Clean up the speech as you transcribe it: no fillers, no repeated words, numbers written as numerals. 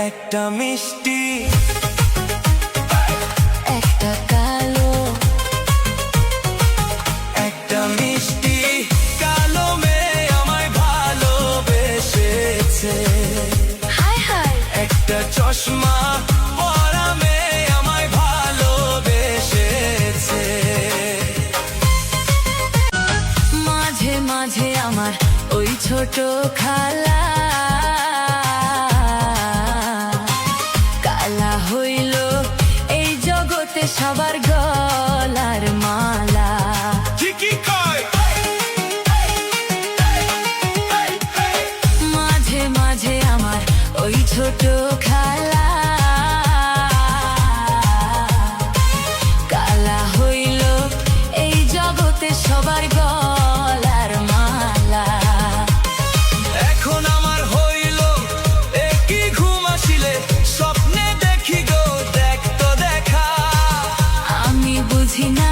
একটা মিষ্টি একটা কালো, একটা মিষ্টি কালো মেয়ে আমায় ভালোবেসেছে। হায় হায় একটা চশমা পরা মেয়ে আমায় ভালোবেসেছে। মাঝে মাঝে আমার ওই ছোট খালা কালা হইল এই জগতে সবার গলার মালা। ঠিকই কয়। মাঝে মাঝে আমার ওই ছোট খালা কালা হইল এই জগতে সবার গলার মালা। এখন আমার হইল একই ঘুম আসিলে স্বপ্নে দেখি গো দেখ তো দেখা। আমি বুঝি না